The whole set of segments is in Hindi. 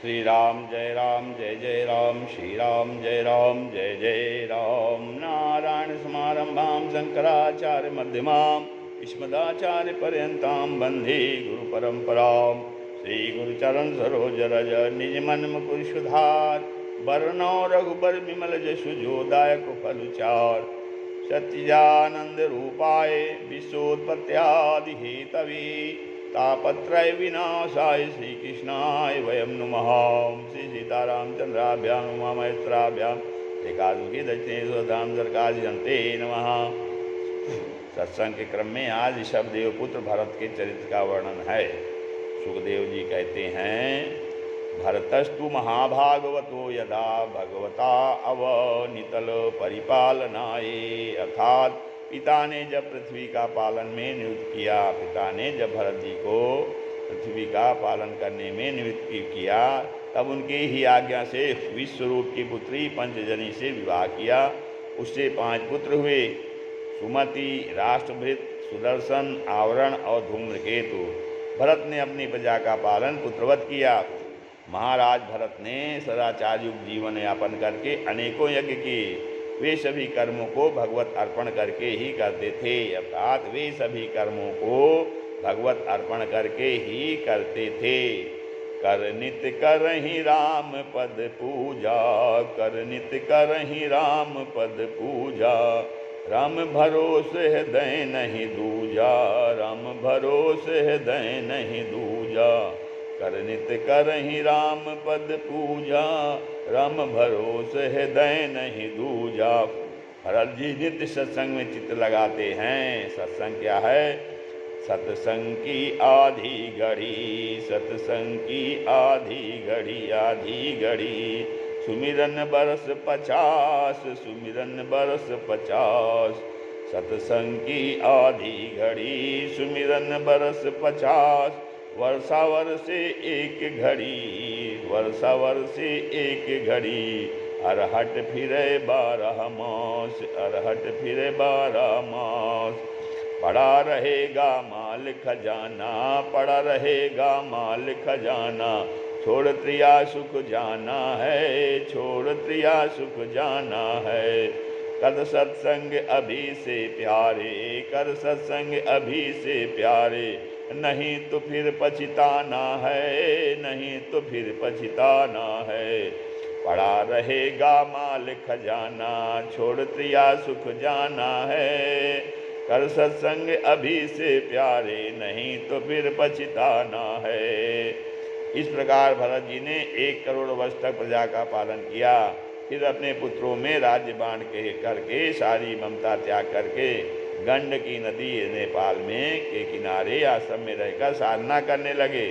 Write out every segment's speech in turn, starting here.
श्री राम जय जय राम, श्री राम जय जय राम। नारायण समारंभां शंकराचार्य मध्यमां विस्मदाचार्य पर्यंतां वंदे गुरु परंपरां। श्री गुरुचरण सरोज रज निज मन मुकुर सुधार, वरणो रघुबर विमल जसु जो दायक फलुचार। सच्चिदानंद रूपाय विश्वोत्पत्त्यादि हेतवे, तापत्रय विनाशाय श्रीकृष्णाय वयं नुमः। श्री सीतारामचंद्राभ्यां उमामहेश्वराभ्यां एकादशी दक्षिणेश्वरधाम सरकाजयन्ते नमः। सत्संग के क्रम में आज ऋषभदेव पुत्र भरत के चरित्र का वर्णन है। सुखदेव जी कहते हैं, भरतस्तु महाभागवतो यदा भगवता अवनितल परिपालनाये, अर्थात पिता ने जब पृथ्वी का पालन में नियुक्त किया, पिता ने जब भरत जी को पृथ्वी का पालन करने में नियुक्त किया, तब उनकी ही आज्ञा से विश्वरूप की पुत्री पंचजनी से विवाह किया। उससे 5 पुत्र हुए, सुमति, राष्ट्रभृत, सुदर्शन, आवरण और धूम्रकेतु। भरत ने अपनी प्रजा का पालन पुत्रवत किया। महाराज भरत ने सदाचार युक्त जीवन यापन करके अनेकों यज्ञ किए। वे सभी कर्मों को भगवत अर्पण करके ही करते थे, अर्थात वे सभी कर्मों को भगवत अर्पण करके ही करते थे। कर नित करहि राम पद पूजा, कर नित करहि राम पद पूजा, राम भरोसे हृदय नहीं दूजा, राम भरोसे हृदय नहीं दूजा। कर नित करहि राम पद पूजा, राम भरोसे हृदय नहीं दूजा। भरत जी नित्य सत्संग में चित्त लगाते हैं। सत्संग क्या है? सत्संग की आधी घड़ी, सत्संग की आधी घड़ी, आधी घड़ी। सुमिरन बरस 50, सुमिरन बरस 50। सत्संग की आधी घड़ी, सुमिरन बरस 50। वर्षावर से एक घड़ी, वर्षावर से एक घड़ी। अरहट फिरे 12 मास, अरहट फिरे 12 मास। पड़ा रहेगा माल खजाना, पड़ा रहेगा माल खजाना। छोड़ त्रिया सुख जाना है, छोड़ त्रिया सुख जाना है। कर सत्संग अभी से प्यारे, कर सत्संग अभी से प्यारे। नहीं तो फिर पछताना है, नहीं तो फिर पछताना है। पड़ा रहेगा माल खजाना, छोड़ त्रिया सुख जाना है। कर सत्संग अभी से प्यारे, नहीं तो फिर पछताना है। इस प्रकार भरत जी ने 1 करोड़ वर्ष तक प्रजा का पालन किया। फिर अपने पुत्रों में राज्य बांट के करके सारी ममता त्याग करके गंडकी नदी नेपाल में के किनारे आश्रम में रहकर साधना करने लगे।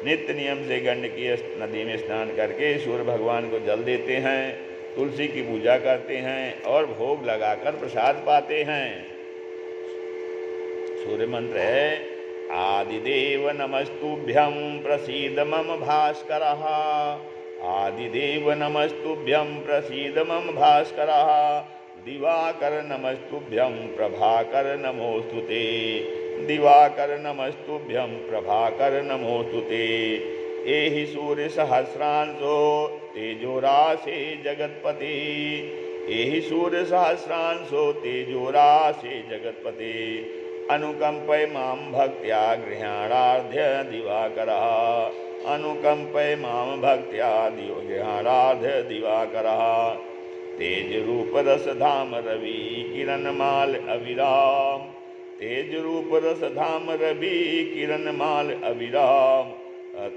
नित्य नियम से गंडकी नदी में स्नान करके सूर्य भगवान को जल देते हैं, तुलसी की पूजा करते हैं और भोग लगाकर प्रसाद पाते हैं। सूर्य मंत्र है, आदिदेव नमस्तुभ्यं प्रसीद मम भास्करः, आदिदेव नमस्तुभ्यं प्रसीद मम भास्करः। दिवाकर नमस्तुभ्यं प्रभाकर नमोस्तुते, दिवाकर नमस्तुभ्यं प्रभाकर नमोस्तुते। एहि सूर्य सहस्रांशो तेजोराशे जगत्पते, एहि सूर्य सहस्रांशो तेजोराशे जगत्पते। अनुकंपय मां भक्त्या गृहाणार्ध्य दिवाकरः, अनुकंपय मां भक्त्या गृहाणार्ध्य दिवाकरः। तेज रूप रस धाम रवि किरण माल अविराम, तेज रूप रस धाम रवि किरण माल अविराम।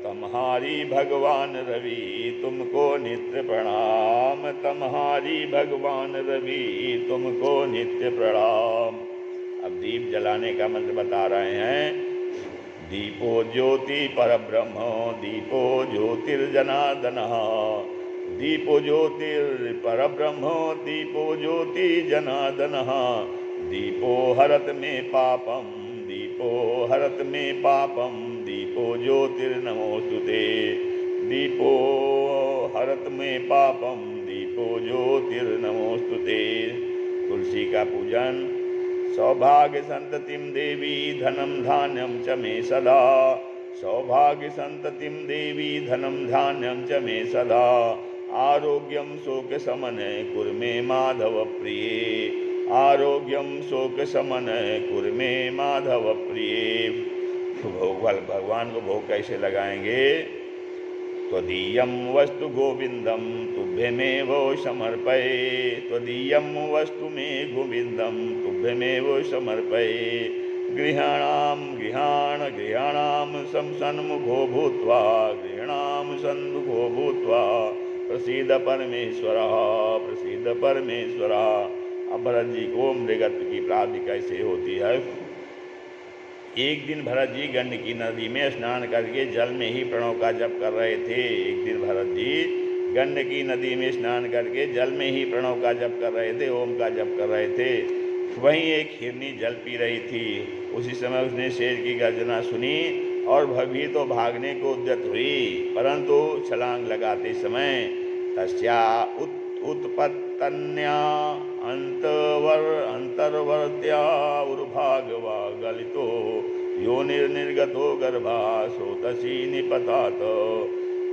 तुम्हारी भगवान रवि तुमको नित्य प्रणाम, तुम्हारी भगवान रवि तुमको नित्य प्रणाम। अब दीप जलाने का मंत्र बता रहे हैं। दीपो ज्योति परब्रह्म, दीपो ज्योतिर्जनार्दनः, दीपो ज्योतिर परब्रह्म, दीपो ज्योति जनार्दनः। दीपो हरत में पापम, दीपो हरत में पापम, दीपो ज्योतिर्नमोस्तुते। दीपो हरत में पापम, दीपो ज्योतिर्नमोस्तुते। तुलसी का पूजन। सौभाग्य संततिम देवी धनम धान्यम च मे सदा, सौभाग्य संततिं देवी धनं धान्यं च मे सदा आरोग्यं शोक समन कुरु मे माधव प्रिय आरोग्यम शोक समन कुरु मे माधव प्रिय। भोग भगवान को भोग कैसे लगाएंगे? त्वदीयं वस्तु गोविंदम तुभ्यमेव समर्पये त्वदीयं वस्तु मे गोविंदम तुभ्यमेव समर्पये गृहाणां सन्मुखो भूत्वा गृहाणां सन्मुखो भूत्वा प्रसीद परमेश्वर। अब भरत जी को मृगत्व की प्राप्ति कैसे होती है? एक दिन भरत जी गंडकी नदी में स्नान करके जल में ही प्रणव का जप कर रहे थे। एक दिन भरत जी गंडकी नदी में स्नान करके जल में ही प्रणव का जप कर रहे थे, ओम का जप कर रहे थे। वहीं एक हिरनी जल पी रही थी। उसी समय उसने शेर की गर्जना सुनी और भयभीत तो भागने को उद्यत हुई, परंतु छलांग लगाते समय तस्या उत्पत्तन्या अंतर्वर्त्या उर्भागवा गलितो योनिर्निर्गतो गर्भा सोतसी निपतात। तो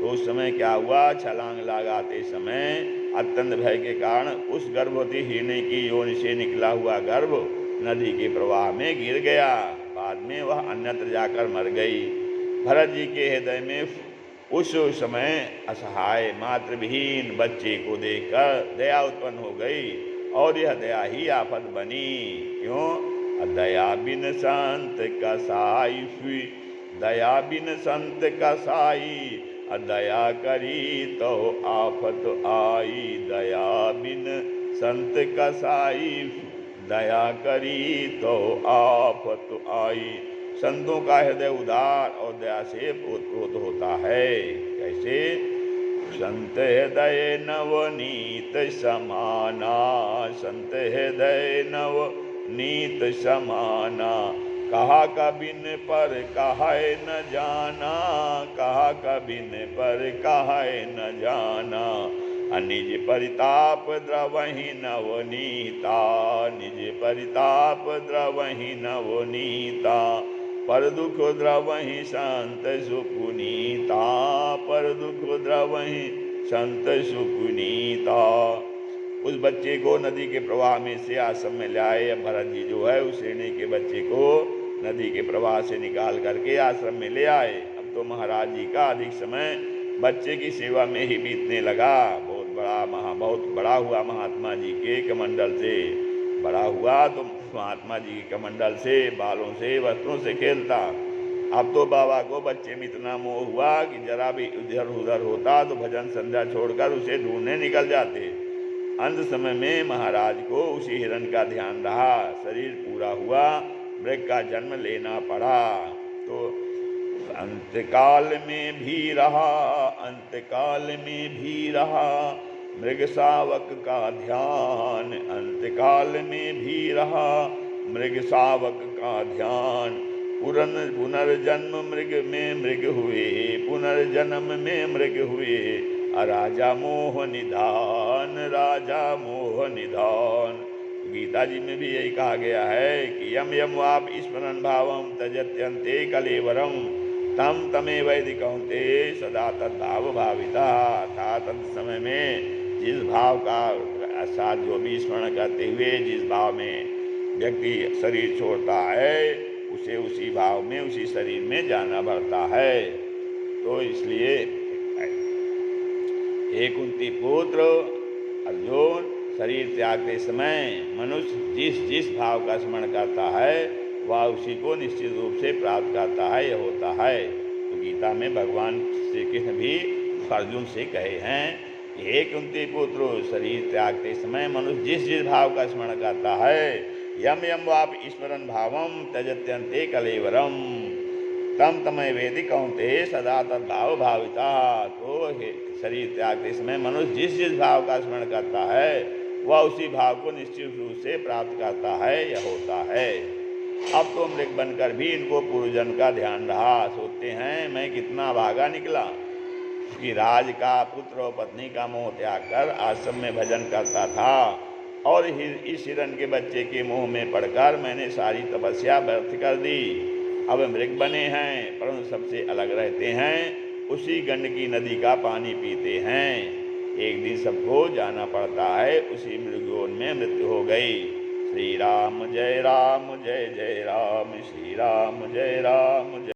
उस समय क्या हुआ? छलांग लगाते समय अत्यंत भय के कारण उस गर्भवती हिरनी की योनि से निकला हुआ गर्भ नदी के प्रवाह में गिर गया। बाद में वह अन्यत्र जाकर मर गई। भरत जी के हृदय में उस समय असहाय मातृविहीन बच्चे को देखकर दया उत्पन्न हो गई और यह दया ही आफत बनी। क्यों? दया बिन संत कसाई दया बिन संत कसाई दया करी तो आफत आई दया बिन संत कसाई दया करी तो आफत आई। संतों का हृदय उदार और दया से ओतप्रोत होता है। कैसे? संत हृदय नवनीत समाना संत हृदय नवनीत समाना कहा कबिन पर कहाय न जाना कहा कबिन पर कहाय न जाना निज परिताप द्रवहि नवनीता निज परिताप द्रवहि नवनीता पर दुख द्रवहि संत सुपुनीता पर दुख द्रवहि संत सुपुनीता। उस बच्चे को नदी के प्रवाह में से आश्रम में लाए। अब भरत जी जो है उस हिरनी के बच्चे को नदी के प्रवाह से निकाल करके आश्रम में ले आए। अब तो महाराज जी का अधिक समय बच्चे की सेवा में ही बीतने लगा। बहुत बड़ा हुआ महात्मा जी के कमंडल से, बड़ा हुआ तो महात्मा जी के कमंडल से, बालों से, वस्त्रों से खेलता। अब तो बाबा को बच्चे में इतना मोह हुआ कि जरा भी इधर उधर होता तो भजन संध्या छोड़कर उसे ढूंढने निकल जाते। अंत समय में महाराज को उसी हिरण का ध्यान रहा। शरीर पूरा हुआ, मृग का जन्म लेना पड़ा। तो अंतकाल में भी रहा मृग शावक का ध्यान अंतकाल में भी रहा मृग शावक का ध्यान। पुनर्जन्म मृग में मृग हुए पुनर्जन्म में मृग हुए राजा मोह निधान राजा मोह निधान। गीता जी में भी यही कहा गया है कि यम यम वाप स्मरण भावम तजत्यंते कलेवरम तम तमे वैदिकौंते सदा तद्भाव भाविता। अर्थात समय में जिस भाव का साथ जो भी स्मरण करते हुए जिस भाव में व्यक्ति शरीर छोड़ता है उसे उसी भाव में उसी शरीर में जाना पड़ता है। तो इसलिए हे कुंती पुत्र अर्जुन, शरीर त्यागते समय मनुष्य जिस जिस भाव का स्मरण करता है वह उसी को निश्चित रूप से प्राप्त करता है, यह होता है। तो गीता में भगवान श्री कृष्ण भी अर्जुन से कहे हैं कि हे कुंती पुत्र, शरीर त्यागते समय मनुष्य जिस जिस भाव का स्मरण करता है यम यम वाप स्मरण भावम त्यजत्यंते कलेवरम तम तमय वेदि कौंते सदा तद्भाव भाविता। तो शरीर त्यागते समय मनुष्य जिस जिस भाव का स्मरण करता है वह उसी भाव को निश्चित रूप से प्राप्त करता है, यह होता है। अब तो मृग बनकर भी इनको पूर्वजन का ध्यान रहा। सोचते हैं मैं कितना भागा निकला कि राज का पुत्र और पत्नी का मोह त्याग कर आश्रम में भजन करता था और इस हिरण के बच्चे के मोह में पड़कर मैंने सारी तपस्या व्यर्थ कर दी। अब मृग बने हैं परंतु सबसे अलग रहते हैं, उसी गंडकी नदी का पानी पीते हैं। एक दिन सबको जाना पड़ता है, उसी मृगयोन में मृत्यु हो गई। श्री राम जय जय राम, श्री राम जय राम जय।